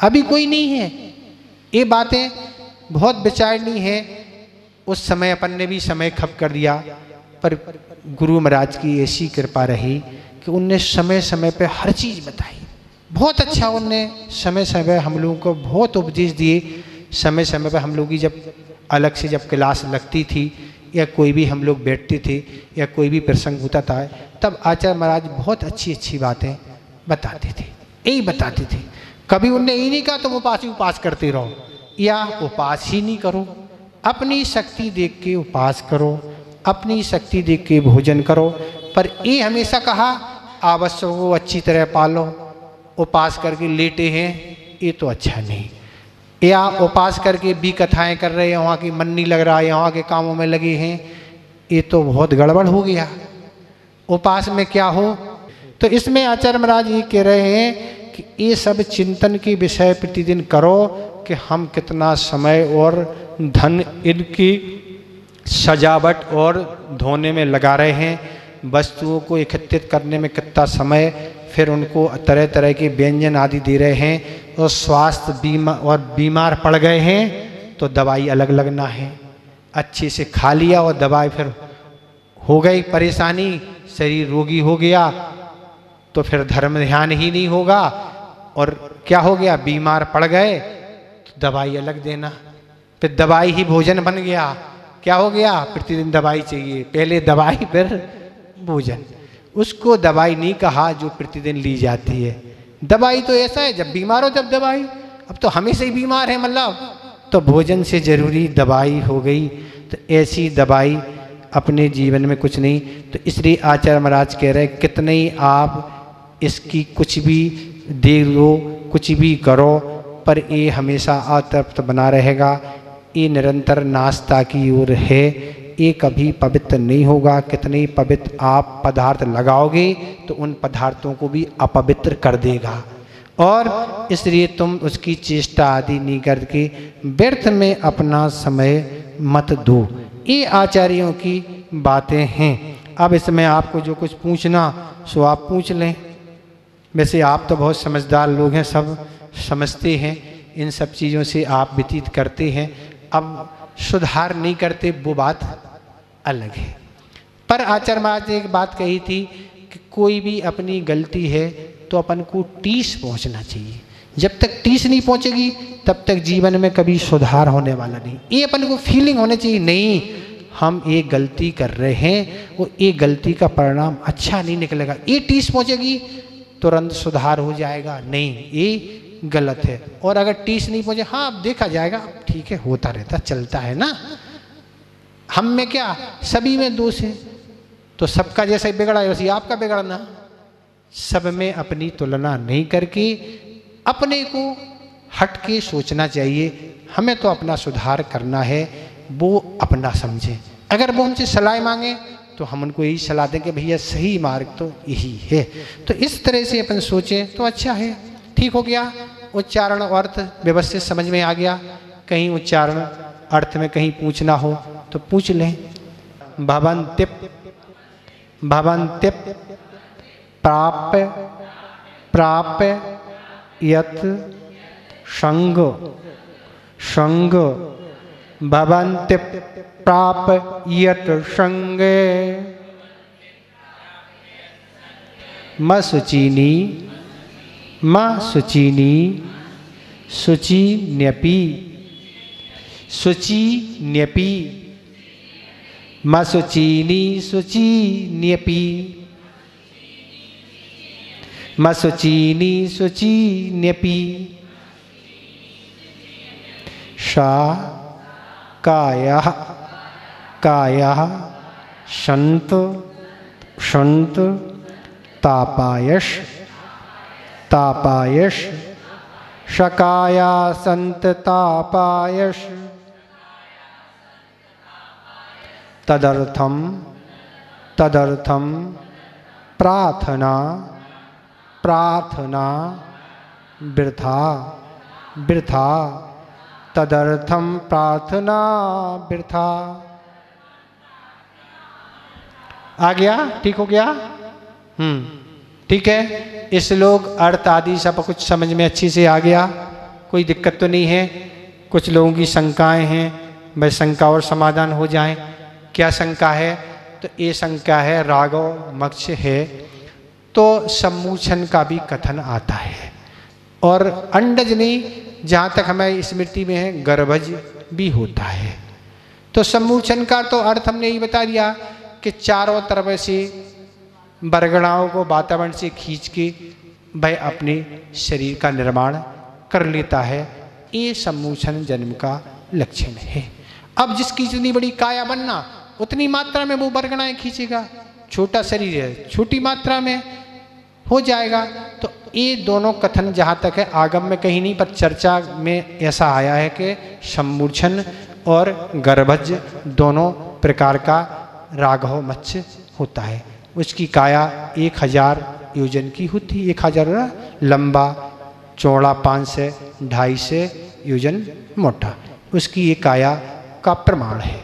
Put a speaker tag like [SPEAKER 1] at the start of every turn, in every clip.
[SPEAKER 1] अभी कोई नहीं है। ये बातें बहुत विचारनी है। उस समय अपन ने भी समय खप कर दिया, पर गुरु महाराज की ऐसी कृपा रही कि उनने समय समय पे हर चीज़ बताई। बहुत अच्छा उनने समय समय हम लोगों को बहुत उपदेश दिए। समय समय पे हम लोग की जब अलग से जब क्लास लगती थी या कोई भी हम लोग बैठते थे या कोई भी प्रसंग होता था, तब आचार्य महाराज बहुत अच्छी अच्छी बातें बताते थे, यही बताते थे। कभी उनने यही नहीं कहा तुम उपास ही उपास करते रहो या उपास ही नहीं करो। अपनी शक्ति देख के उपास करो, अपनी शक्ति देख के भोजन करो। पर ये हमेशा कहा आवश्यक को अच्छी तरह पालो, उपास करके लेटे हैं ये तो अच्छा नहीं। या उपास करके भी कथाएं कर रहे हैं, वहाँ की मन नहीं लग रहा है, यहाँ के कामों में लगे हैं, ये तो बहुत गड़बड़ हो गया। उपास में क्या हो? तो इसमें आचार्य महाराज ये कह रहे हैं कि ये सब चिंतन के विषय प्रतिदिन करो कि हम कितना समय और धन इनकी सजावट और धोने में लगा रहे हैं, वस्तुओं को एकत्रित करने में कितना समय, फिर उनको तरह तरह के व्यंजन आदि दे रहे हैं। और स्वास्थ्य बीमार पड़ गए हैं तो दवाई अलग लगना है। अच्छे से खा लिया और दवाई फिर हो गई परेशानी, शरीर रोगी हो गया तो फिर धर्म ध्यान ही नहीं होगा। और क्या हो गया, बीमार पड़ गए तो दवाई अलग देना, फिर दवाई ही भोजन बन गया। क्या हो गया, प्रतिदिन दवाई चाहिए, पहले दवाई फिर भोजन। उसको दवाई नहीं कहा जो प्रतिदिन ली जाती है। दवाई तो ऐसा है जब बीमार हो तब दवाई, अब तो हमेशा ही बीमार है मतलब, तो भोजन से जरूरी दवाई हो गई। तो ऐसी दवाई अपने जीवन में कुछ नहीं। तो इसलिए आचार्य महाराज कह रहे कितने ही आप इसकी कुछ भी दे लो, कुछ भी करो, पर ये हमेशा अतृप्त बना रहेगा। ये निरंतर नास्ता की ओर है, ये कभी पवित्र नहीं होगा। कितने पवित्र आप पदार्थ लगाओगे तो उन पदार्थों को भी अपवित्र कर देगा। और इसलिए तुम उसकी चेष्टा आदि नहीं करके व्यर्थ में अपना समय मत दो। ये आचार्यों की बातें हैं। अब इसमें आपको जो कुछ पूछना सो आप पूछ लें। वैसे आप तो बहुत समझदार लोग हैं, सब समझते हैं, इन सब चीज़ों से आप व्यतीत करते हैं। अब सुधार नहीं करते वो बात अलग है। पर आचार्य महाराज ने एक बात कही थी कि कोई भी अपनी गलती है तो अपन को टीस पहुंचना चाहिए। जब तक टीस नहीं पहुंचेगी तब तक जीवन में कभी सुधार होने वाला नहीं। ये अपन को फीलिंग होनी चाहिए, नहीं हम एक गलती कर रहे हैं और ये गलती का परिणाम अच्छा नहीं निकलेगा। ये टीस पहुंचेगी तुरंत सुधार हो जाएगा, नहीं ये गलत है। और अगर टीस नहीं पहुंचे, हाँ अब देखा जाएगा, ठीक है होता रहता चलता है ना, हम में क्या सभी में दोष है, तो सबका जैसा ही बिगड़ा है वैसे आपका बिगड़ना। सब में अपनी तुलना नहीं करके अपने को हट के सोचना चाहिए। हमें तो अपना सुधार करना है, वो अपना समझें। अगर वो हमसे सलाह मांगे तो हम उनको यही सलाह दें कि भैया सही मार्ग तो यही है। तो इस तरह से अपन सोचें तो अच्छा है, ठीक हो गया। उच्चारण अर्थ व्यवस्थित समझ में आ गया। कहीं उच्चारण अर्थ में कहीं पूछना हो तो पूछ लें। भवन्तिप भवन्तिप प्राप्य प्राप्य यत संग संग भवन्तिप प्राप्य यत संगे म सुचीनी म सुचीनी शुचि न्यपि शुचि न्यपि म शुचीनी शुचि न्यपि म शुचीनी शुचि न्यपि सा कायः कायः संत संत तापायश तापायश शकाया संत तापायश तदर्थम तदर्थम प्रार्थना प्रार्थना वृथा वृथा तदर्थम प्रार्थना वृथा। आ गया, ठीक हो गया। ठीक है, इस श्लोक अर्थ आदि सब कुछ समझ में अच्छी से आ गया। कोई दिक्कत तो नहीं है। कुछ लोगों की शंकाएं हैं, वह शंका और समाधान हो जाए। क्या शंका है? तो ये शंका है राघव मक्ष है तो सम्मोचन का भी कथन आता है, और अंडज नहीं, जहाँ तक हमें स्मृति में है गर्भज भी होता है। तो सम्मोचन का तो अर्थ हमने यही बता दिया कि चारों तरफ से बरगड़ाओं को वातावरण से खींच के वह अपने शरीर का निर्माण कर लेता है। ये सम्मोचन जन्म का लक्षण है। अब जिसकी जितनी बड़ी काया बनना उतनी मात्रा में वो बरगड़ाएं खींचेगा। छोटा शरीर है, छोटी मात्रा में हो जाएगा। तो ये दोनों कथन जहाँ तक है आगम में कहीं नहीं, पर चर्चा में ऐसा आया है कि सम्मोचन और गर्भज दोनों प्रकार का राघव मत्स्य होता है। उसकी काया 1000 योजन की होती है। 1000 लंबा, चौड़ा 500, 250 योजन मोटा, उसकी ये काया का प्रमाण है।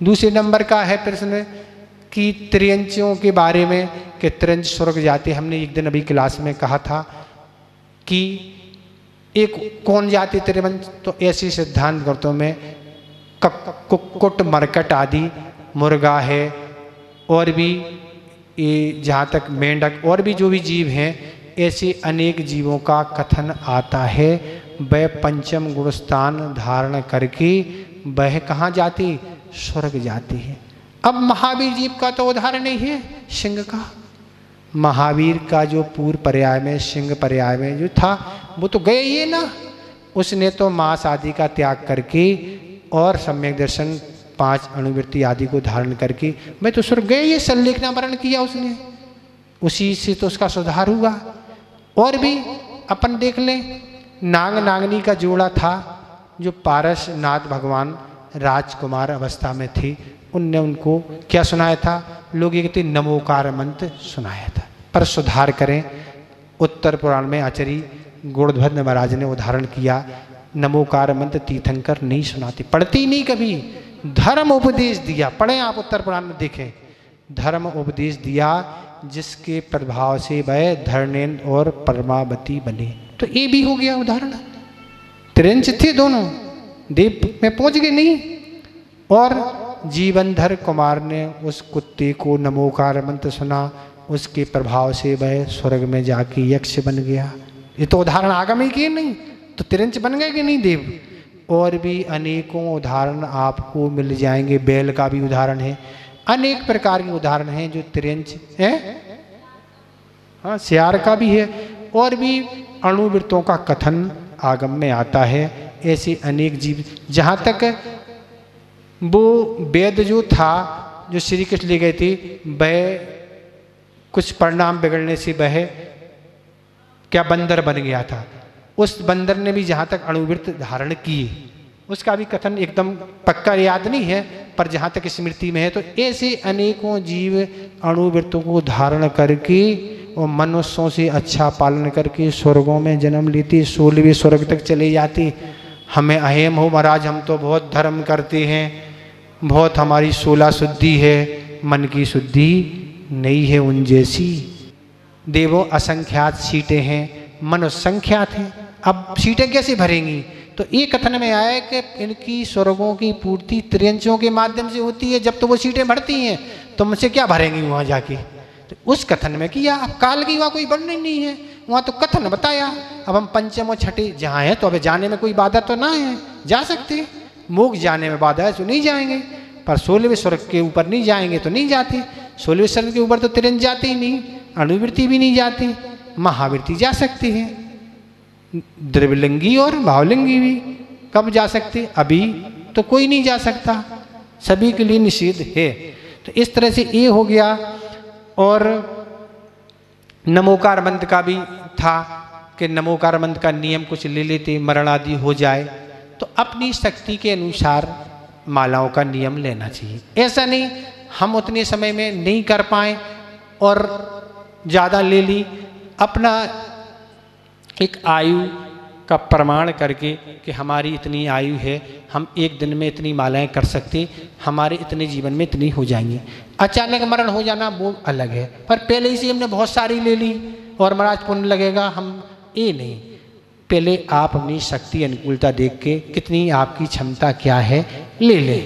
[SPEAKER 1] दूसरे नंबर का है प्रश्न कि त्रियंचियों के बारे में कि त्रियंच स्वर्ग जाते। हमने एक दिन अभी क्लास में कहा था कि एक कौन जाति त्रिवंश, तो ऐसे सिद्धांत ग्रंथों में कुक्कुट, मरकट आदि, मुर्गा है, और भी ये जहाँ तक मेंढक और भी जो भी जीव हैं, ऐसे अनेक जीवों का कथन आता है। वह पंचम गुणस्थान धारण करके वह कहाँ जाती? स्वर्ग जाती है। अब महावीर जीव का तो उदाहरण ही है सिंह का। महावीर का जो पूर्व पर्याय में, सिंह पर्याय में जो था, वो तो गए ही है ना। उसने तो मांस आदि का त्याग करके और सम्यक दर्शन 5 अणुवृत्ति आदि को धारण करके मैं तो स्वर्ग गए, ये संलेखना वर्ण किया उसने, उसी से तो उसका सुधार हुआ। और भी अपन देख लें, नाग नागनी का जोड़ा था जो पारस नाथ भगवान राजकुमार अवस्था में थे, उनने उनको क्या सुनाया था? लोग ये कहते नमोकार मंत्र सुनाया था। पर सुधार करें, उत्तर पुराण में आचार्य गुणध्वज महाराज ने उदाहरण किया, नमोकार मंत्र तीर्थंकर नहीं सुनाते, पढ़ती नहीं कभी। धर्म उपदेश दिया, पढ़ें आप उत्तर पुराण में देखें, धर्म उपदेश दिया जिसके प्रभाव से वह धर्मेंद्र और परमावती बने। तो ये भी हो गया उदाहरण। त्रियंच थे दोनों, देव में पहुंच गए नहीं। और जीवनधर कुमार ने उस कुत्ते को नमोकार मंत्र सुना, उसके प्रभाव से वह स्वर्ग में जाके यक्ष बन गया। ये तो उदाहरण आगम ही किए नहीं, तो त्रियंच बन गए कि नहीं देव। और भी अनेकों उदाहरण आपको मिल जाएंगे। बैल का भी उदाहरण है, अनेक प्रकार के उदाहरण हैं जो त्रियंच है। हाँ, सियार का भी है, और भी अणुवृत्तों का कथन आगम में आता है। ऐसे अनेक जीव, जहाँ तक वो वेद जो था जो श्री कृष्ण ले गए थे, वह कुछ परिणाम बिगड़ने से वह क्या बंदर बन गया था। उस बंदर ने भी जहाँ तक अणुवृत्त धारण किए, उसका भी कथन एकदम पक्का याद नहीं है, पर जहाँ तक स्मृति में है। तो ऐसे अनेकों जीव अणुवृत्तों को धारण करके और मनुष्यों से अच्छा पालन करके स्वर्गों में जन्म लेती, 16वें स्वर्ग तक चले जाती। हमें अहम हो महाराज, हम तो बहुत धर्म करते हैं, बहुत हमारी 16 शुद्धि है, मन की शुद्धि नहीं है उन जैसी। देवों असंख्यात सीटें हैं, मनुष्य संख्यात हैं, अब सीटें कैसे भरेंगी? तो ये कथन में आया है कि इनकी स्वर्गों की पूर्ति त्रियंचों के माध्यम से होती है। जब तो वो सीटें भरती हैं तो मुझसे क्या भरेंगी वहाँ जाके? तो उस कथन में किया। अब काल की वहाँ कोई वर्णन नहीं है, वहाँ तो कथन बताया। अब हम पंचम और छठे जहाँ हैं तो अब जाने में कोई बाधा तो ना है, जा सकते। मोक्ष जाने में बाधा है तो नहीं जाएंगे, पर 16वें स्वर्ग के ऊपर नहीं जाएंगे तो नहीं जाते। 16वें स्वर्ग के ऊपर तो त्रियंच जाते ही नहीं, अणुवृत्ति भी नहीं जाती, महावृत्ति जा सकती है, द्रव्यलिंगी और भावलिंगी भी कब जा सकते? अभी तो कोई नहीं जा सकता, सभी के लिए निषेध है। तो इस तरह से ये हो गया। और नमोकार मंत्र का भी था कि नमोकार मंत्र का नियम कुछ ले लेते, मरण आदि हो जाए तो अपनी शक्ति के अनुसार मालाओं का नियम लेना चाहिए। ऐसा नहीं हम उतने समय में नहीं कर पाए और ज़्यादा ले ली, अपना एक आयु का प्रमाण करके कि हमारी इतनी आयु है, हम एक दिन में इतनी मालाएं कर सकते, हमारे इतने जीवन में इतनी हो जाएंगी। अचानक मरण हो जाना वो अलग है, पर पहले ही से हमने बहुत सारी ले ली और महाराज पुण्य लगेगा, हम ये नहीं। पहले आप अपनी शक्ति अनुकूलता देख के कितनी आपकी क्षमता क्या है ले लें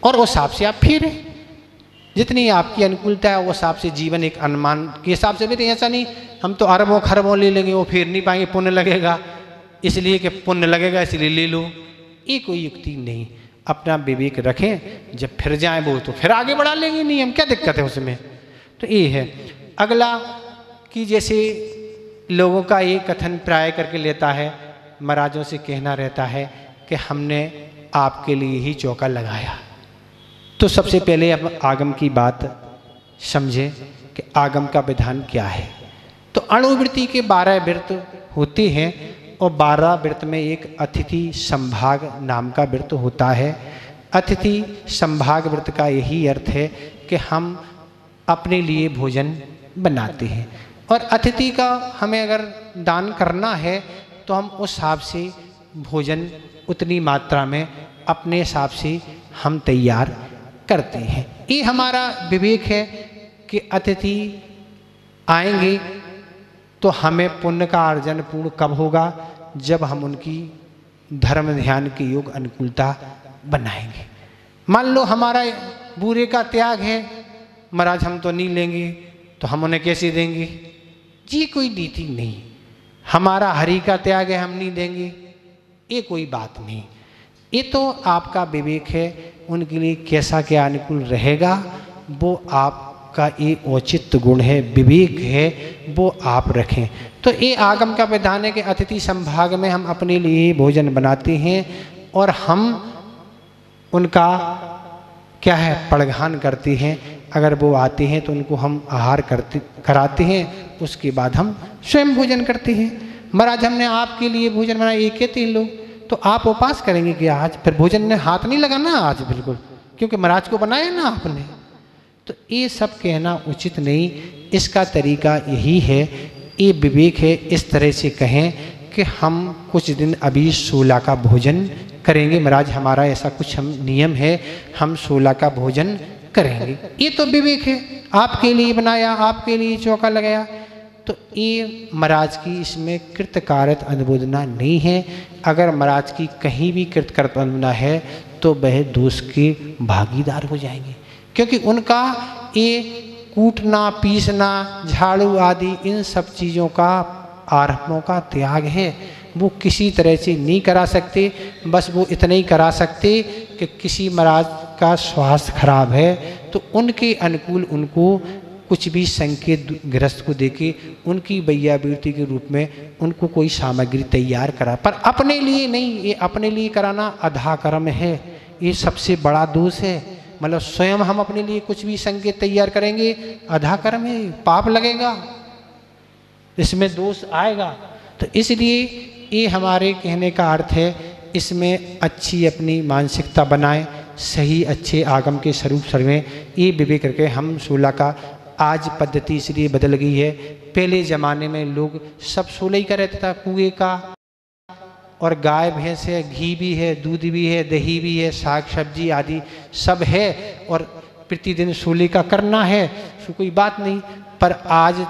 [SPEAKER 1] और उस हिसाब से आप फिरें। जितनी आपकी अनुकूलता है उस हिसाब से जीवन एक अनुमान के हिसाब से भी। ऐसा नहीं हम तो अरबों खरबों ले लेंगे, वो फिर नहीं पाएंगे, पुण्य लगेगा इसलिए कि पुण्य लगेगा इसलिए ले लो, ये कोई युक्ति नहीं। अपना विवेक रखें, जब फिर जाए वो तो फिर आगे बढ़ा लेंगे, नहीं हम क्या दिक्कत है उसमें। तो ये है। अगला कि जैसे लोगों का ये कथन प्राय करके लेता है, महाराजों से कहना रहता है कि हमने आपके लिए ही चौका लगाया। तो सबसे पहले अब आगम की बात समझे कि आगम का विधान क्या है। तो अणुवृत्ति के 12 व्रत होते हैं और 12 व्रत में एक अतिथि संभाग नाम का व्रत होता है। अतिथि संभाग व्रत का यही अर्थ है कि हम अपने लिए भोजन बनाते हैं और अतिथि का हमें अगर दान करना है तो हम उस हिसाब से भोजन उतनी मात्रा में अपने हिसाब से हम तैयार करते हैं। ये हमारा विवेक है कि अतिथि आएंगे तो हमें पुण्य का अर्जन पूर्ण कब होगा, जब हम उनकी धर्म ध्यान के योग अनुकूलता बनाएंगे। मान लो हमारा बुरे का त्याग है, महाराज हम तो नहीं लेंगे तो हम उन्हें कैसे देंगे, ये कोई नीति नहीं। हमारा हरि का त्याग है, हम नहीं देंगे, ये कोई बात नहीं। ये तो आपका विवेक है, उनके लिए कैसा क्या अनुकूल रहेगा वो आपका ये औचित्य गुण है, विवेक है, वो आप रखें। तो ये आगम का विधान है कि अतिथि संभाग में हम अपने लिए भोजन बनाते हैं और हम उनका क्या है पड़घान करते हैं। अगर वो आते हैं तो उनको हम आहार कराते हैं, उसके बाद हम स्वयं भोजन करते हैं। महाराज हमने आपके लिए भोजन बनाया, ये कहते हैं लोग, तो आप उपवास करेंगे कि आज फिर भोजन में हाथ नहीं लगाना आज बिल्कुल, क्योंकि महाराज को बनाया ना आपने। तो ये सब कहना उचित नहीं। इसका तरीका यही है, ये विवेक है, इस तरह से कहें कि हम कुछ दिन अभी 16 का भोजन करेंगे, महाराज हमारा ऐसा कुछ हम नियम है, हम 16 का भोजन करेंगे। ये तो विवेक है, आपके लिए बनाया, आपके लिए चौका लगाया। तो ये महाराज की इसमें कृतकार्यत अनुमोदना नहीं है। अगर महाराज की कहीं भी कृतकार्यत अनुमोदना है तो वह दोष के भागीदार हो जाएंगे, क्योंकि उनका ये कूटना पीसना झाड़ू आदि इन सब चीज़ों का आरंभों का त्याग है, वो किसी तरह से नहीं करा सकते। बस वो इतना ही करा सकते कि किसी महाराज का स्वास्थ्य खराब है तो उनके अनुकूल उनको कुछ भी संकेत गृहस्थ को देके उनकी वैयावृत्ति के रूप में उनको कोई सामग्री तैयार करा, पर अपने लिए नहीं। ये अपने लिए कराना अधा कर्म है, ये सबसे बड़ा दोष है। मतलब स्वयं हम अपने लिए कुछ भी संकेत तैयार करेंगे, अधा कर्म है, पाप लगेगा, इसमें दोष आएगा। तो इसलिए ये हमारे कहने का अर्थ है, इसमें अच्छी अपनी मानसिकता बनाएं, सही अच्छे आगम के स्वरूप सर्वें, ये विवेक करके हम 16 का। आज पद्धति इसलिए बदल गई है, पहले ज़माने में लोग सब 16 ही का रहता था, कुएं का, और गाय भैंस है, घी भी है, दूध भी है, दही भी है, साग सब्जी आदि सब है, और प्रतिदिन 16 का करना है, तो कोई बात नहीं। पर आज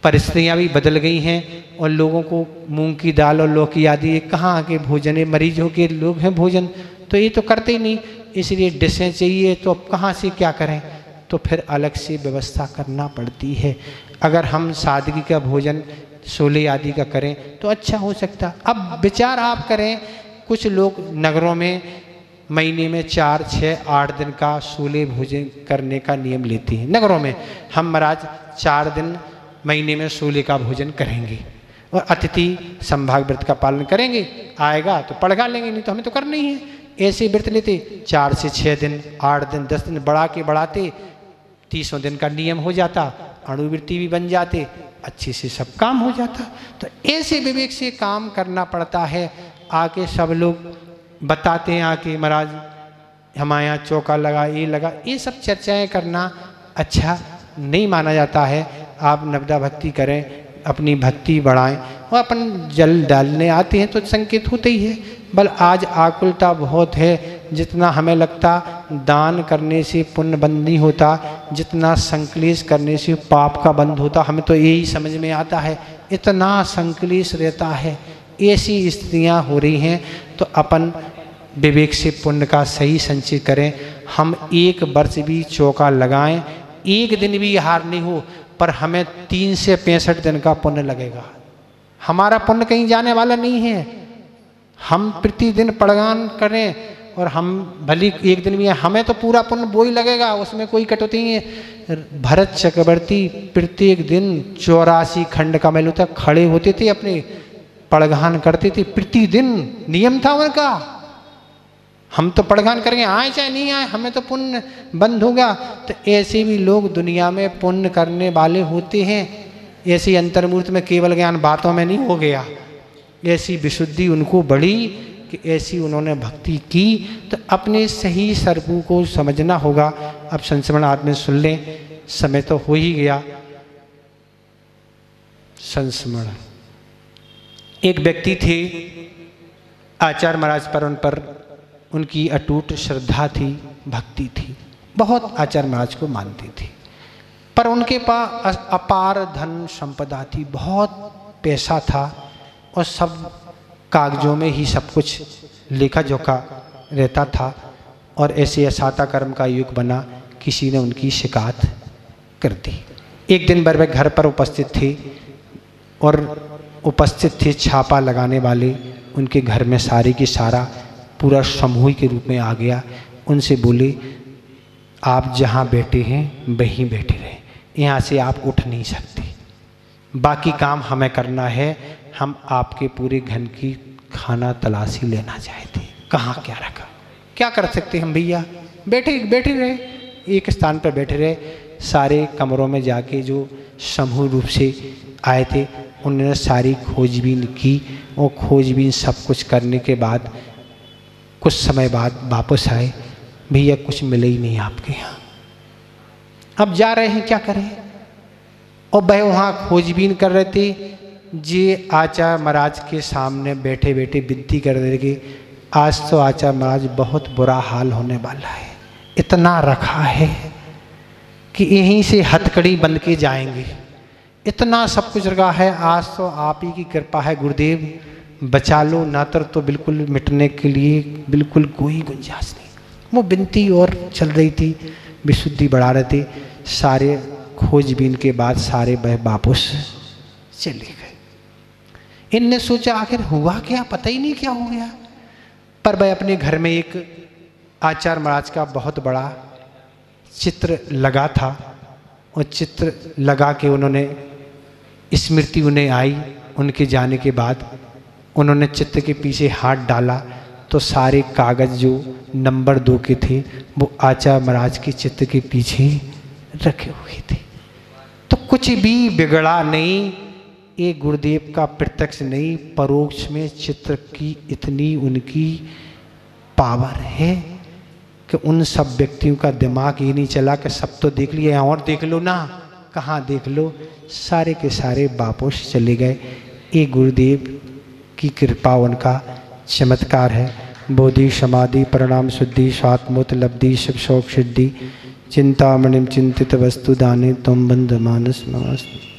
[SPEAKER 1] परिस्थितियाँ भी बदल गई हैं और लोगों को मूंग की दाल और लौकी आदि ये कहाँ के भोजन है, मरीजों के लोग हैं भोजन, तो ये तो करते ही नहीं। इसलिए डिशें चाहिए, तो अब कहाँ से क्या करें, तो फिर अलग से व्यवस्था करना पड़ती है। अगर हम सादगी का भोजन 16 आदि का करें तो अच्छा हो सकता। अब विचार आप करें, कुछ लोग नगरों में महीने में 4, 6, 8 दिन का 16 भोजन करने का नियम लेते हैं। नगरों में हम महाराज 4 दिन महीने में 16 का भोजन करेंगे और अतिथि संभाग व्रत का पालन करेंगे, आएगा तो पड़गा लेंगे, नहीं तो हमें तो करना ही है। ऐसे व्रत लेते 4 से 6 दिन, 8 दिन, 10 दिन बढ़ा के बढ़ाते 30 दिन का नियम हो जाता, अणुवृत्ति भी बन जाते, अच्छे से सब काम हो जाता। तो ऐसे विवेक से काम करना पड़ता है। आके सब लोग बताते हैं आके महाराज हमारे यहाँ चौका लगा, ये लगा, ये सब चर्चाएं करना अच्छा नहीं माना जाता है। आप नवदा भक्ति करें, अपनी भक्ति बढ़ाएं, और अपन जल डालने आते हैं तो संकेत होते ही है। बल आज आकुलता बहुत है, जितना हमें लगता दान करने से पुण्य बंद नहीं होता, जितना संकलेश करने से पाप का बंध होता, हमें तो यही समझ में आता है, इतना संकलेश रहता है। ऐसी स्थितियाँ हो रही हैं, तो अपन विवेक से पुण्य का सही संचय करें। हम 1 वर्ष भी चौका लगाएं, 1 दिन भी हार नहीं हो, पर हमें 3 से 65 दिन का पुण्य लगेगा। हमारा पुण्य कहीं जाने वाला नहीं है। हम प्रतिदिन पड़गान करें और हम भली 1 दिन भी, हमें तो पूरा पुण्य वो ही लगेगा, उसमें कोई कटौती नहीं है। भरत चक्रवर्ती प्रत्येक दिन 84 खंड का मैल होता खड़े होते थे, अपने पड़गान करते थे, प्रतिदिन नियम था उनका। हम तो पड़गान करेंगे, आए चाहे नहीं आए, हमें तो पुण्य बंद होगा। तो ऐसे भी लोग दुनिया में पुण्य करने वाले होते हैं। ऐसी अंतर्मूर्ति में केवल ज्ञान बातों में नहीं हो गया, ऐसी विशुद्धि उनको बढ़ी कि ऐसी उन्होंने भक्ति की। तो अपने सही स्वरूप को समझना होगा। अब संस्मरण आदमी सुन लें, समय तो हो ही गया। संस्मरण, एक व्यक्ति थे, आचार्य महाराज पर, उन पर उनकी अटूट श्रद्धा थी, भक्ति थी, बहुत आचार्य महाराज को मानते थे। पर उनके पास अपार धन संपदा थी, बहुत पैसा था और सब कागजों में ही सब कुछ लेखा जोखा रहता था। और ऐसे असाता कर्म का युग बना, किसी ने उनकी शिकायत कर दी। एक दिन भर वे घर पर उपस्थित थे और उपस्थित थे छापा लगाने वाले। उनके घर में सारे की सारा पूरा समूह के रूप में आ गया। उनसे बोले, आप जहाँ बैठे हैं वहीं बैठे रहें, यहाँ से आप उठ नहीं सकते, बाकी काम हमें करना है। हम आपके पूरे घर की खाना तलाशी लेना चाहते, कहाँ क्या रखा, क्या कर सकते हम भैया। बैठे बैठे रहे, एक स्थान पर बैठे रहे। सारे कमरों में जाके जो समूह रूप से आए थे उन्होंने सारी खोजबीन की। और खोजबीन सब कुछ करने के बाद कुछ समय बाद वापस आए, भैया कुछ मिले ही नहीं आपके यहाँ, अब जा रहे हैं क्या करें। और वह वहाँ खोजबीन कर रहे थे। जे आचार्य महाराज के सामने बैठे बैठे विनती कर रहे थे, आज तो आचार्य महाराज बहुत बुरा हाल होने वाला है, इतना रखा है कि यहीं से हथकड़ी बन के जाएंगे, इतना सब कुछ रखा है, आज तो आप ही की कृपा है गुरुदेव, बचा लो, नातर तो बिल्कुल मिटने के लिए बिल्कुल कोई गुंजाइश नहीं। वो विनती और चल रही थी, विशुद्धि बढ़ा रहे थे। सारे खोजबीन के बाद सारे वह वापस चले गए। इनने सोचा आखिर हुआ क्या, पता ही नहीं क्या हो गया। पर वह अपने घर में एक आचार्य महाराज का बहुत बड़ा चित्र लगा था, और चित्र लगा के उन्होंने स्मृति उन्हें आई। उनके जाने के बाद उन्होंने चित्र के पीछे हाथ डाला तो सारे कागज जो नंबर 2 के थे वो आचार्य महाराज के चित्र के पीछे रखे हुए थे। तो कुछ भी बिगड़ा नहीं, ये गुरुदेव का प्रत्यक्ष नहीं, परोक्ष में चित्र की इतनी उनकी पावर है कि उन सब व्यक्तियों का दिमाग ये नहीं चला कि सब तो देख लिया और देख लो ना, कहाँ देख लो, सारे के सारे वापस चले गए। ये गुरुदेव की कृपा, उनका चमत्कार है। बोधि समाधि परिणाम शुद्धि स्वात्मोत लब्धि शिव शोक सिद्धि चिंतामणिम चिंतित वस्तु दाने तुम बंध मानस नमस्ते।